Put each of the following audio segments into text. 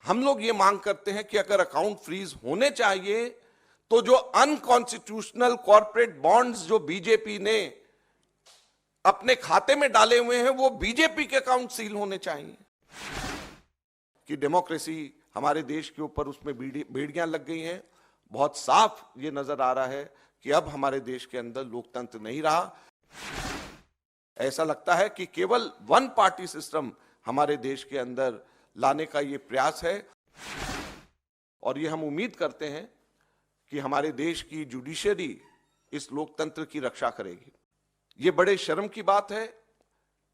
हम लोग ये मांग करते हैं कि अगर अकाउंट फ्रीज होने चाहिए तो जो अनकॉन्स्टिट्यूशनल कॉर्पोरेट बॉन्ड्स जो बीजेपी ने अपने खाते में डाले हुए हैं वो बीजेपी के अकाउंट सील होने चाहिए। कि डेमोक्रेसी हमारे देश के ऊपर उसमें बेड़ियां लग गई हैं। बहुत साफ ये नजर आ रहा है कि अब हमारे देश के अंदर लोकतंत्र नहीं रहा। ऐसा लगता है कि केवल वन पार्टी सिस्टम हमारे देश के अंदर लाने का ये प्रयास है और ये हम उम्मीद करते हैं कि हमारे देश की जुडिशरी इस लोकतंत्र की रक्षा करेगी। ये बड़े शर्म की बात है।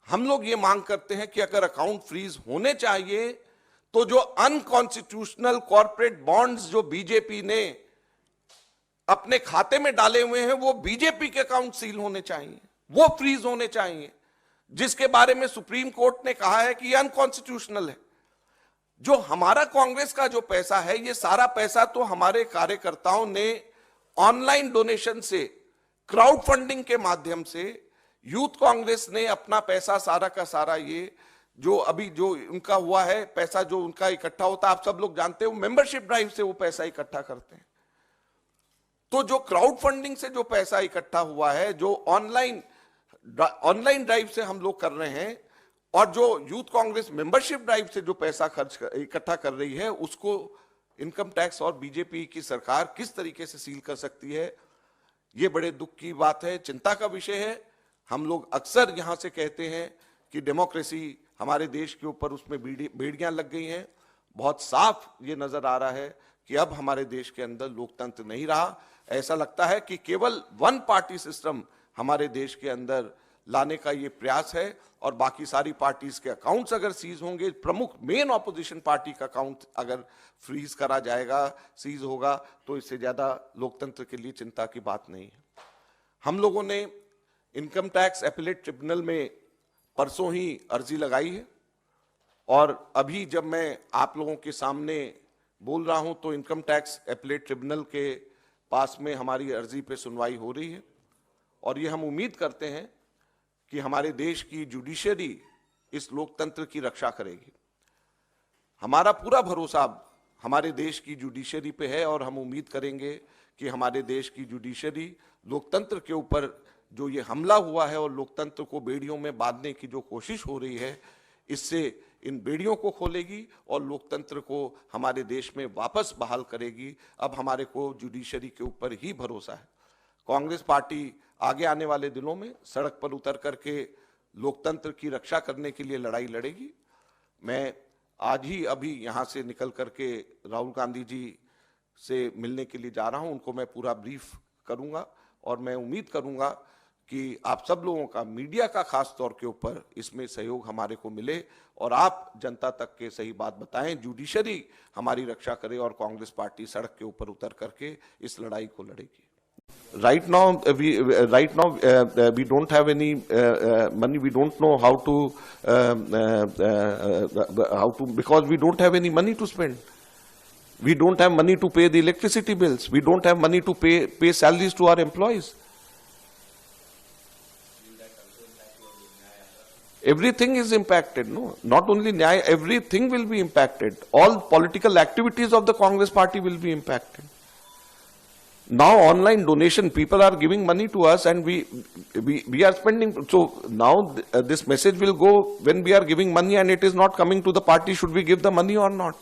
हम लोग ये मांग करते हैं कि अगर अकाउंट फ्रीज होने चाहिए तो जो अनकॉन्स्टिट्यूशनल कॉर्पोरेट बॉन्ड्स जो बीजेपी ने अपने खाते में डाले हुए हैं वो बीजेपी के अकाउंट सील होने चाहिए, वो फ्रीज होने चाहिए, जिसके बारे में सुप्रीम कोर्ट ने कहा है कि ये अनकॉन्स्टिट्यूशनल है। जो हमारा कांग्रेस का जो पैसा है ये सारा पैसा तो हमारे कार्यकर्ताओं ने ऑनलाइन डोनेशन से, क्राउड फंडिंग के माध्यम से, यूथ कांग्रेस ने अपना पैसा सारा का सारा ये जो अभी जो उनका हुआ है पैसा जो उनका इकट्ठा होता है, आप सब लोग जानते हो मेंबरशिप ड्राइव से वो पैसा इकट्ठा करते हैं। तो जो क्राउड फंडिंग से जो पैसा इकट्ठा हुआ है, जो ऑनलाइन ड्राइव से हम लोग कर रहे हैं और जो यूथ कांग्रेस मेंबरशिप ड्राइव से जो पैसा इकट्ठा कर रही है उसको इनकम टैक्स और बीजेपी की सरकार किस तरीके से सील कर सकती है, ये बड़े दुख की बात है, चिंता का विषय है। हम लोग अक्सर यहां से कहते हैं कि डेमोक्रेसी हमारे देश के ऊपर उसमें बेड़ियां लग गई हैं। बहुत साफ ये नजर आ रहा है कि अब हमारे देश के अंदर लोकतंत्र नहीं रहा। ऐसा लगता है कि केवल वन पार्टी सिस्टम हमारे देश के अंदर लाने का ये प्रयास है और बाकी सारी पार्टीज के अकाउंट्स अगर सीज होंगे, प्रमुख मेन ऑपोजिशन पार्टी का अकाउंट अगर फ्रीज करा जाएगा, सीज होगा, तो इससे ज्यादा लोकतंत्र के लिए चिंता की बात नहीं है। हम लोगों ने इनकम टैक्स अपीलेट ट्रिब्यूनल में परसों ही अर्जी लगाई है और अभी जब मैं आप लोगों के सामने बोल रहा हूं तो इनकम टैक्स अपीलेट ट्रिब्यूनल के पास में हमारी अर्जी पे सुनवाई हो रही है और ये हम उम्मीद करते हैं कि हमारे देश की जुडिशरी इस लोकतंत्र की रक्षा करेगी। हमारा पूरा भरोसा हमारे देश की जुडिशरी पे है और हम उम्मीद करेंगे कि हमारे देश की जुडिशरी लोकतंत्र के ऊपर जो ये हमला हुआ है और लोकतंत्र को बेड़ियों में बांधने की जो कोशिश हो रही है, इससे इन बेड़ियों को खोलेगी और लोकतंत्र को हमारे देश में वापस बहाल करेगी। अब हमारे को जुडिशरी के ऊपर ही भरोसा है। कांग्रेस पार्टी आगे आने वाले दिनों में सड़क पर उतर करके लोकतंत्र की रक्षा करने के लिए लड़ाई लड़ेगी। मैं आज ही अभी यहाँ से निकल करके राहुल गांधी जी से मिलने के लिए जा रहा हूँ, उनको मैं पूरा ब्रीफ करूँगा और मैं उम्मीद करूँगा कि आप सब लोगों का, मीडिया का खास तौर के ऊपर इसमें सहयोग हमारे को मिले और आप जनता तक के सही बात बताएं, जुडिशरी हमारी रक्षा करे और कांग्रेस पार्टी सड़क के ऊपर उतर करके इस लड़ाई को लड़ेगी। Right now we don't have any money. We don't know how to because we don't have any money to spend. We don't have money to pay the electricity bills. We don't have money to pay salaries to our employees. Everything is impacted. No, not only Nyaya, everything will be impacted. All political activities of the Congress party will be impacted. Now online donation, people are giving money to us and we are spending. So now this message will go when we are giving money and it is not coming to the party. Should we give the money or not?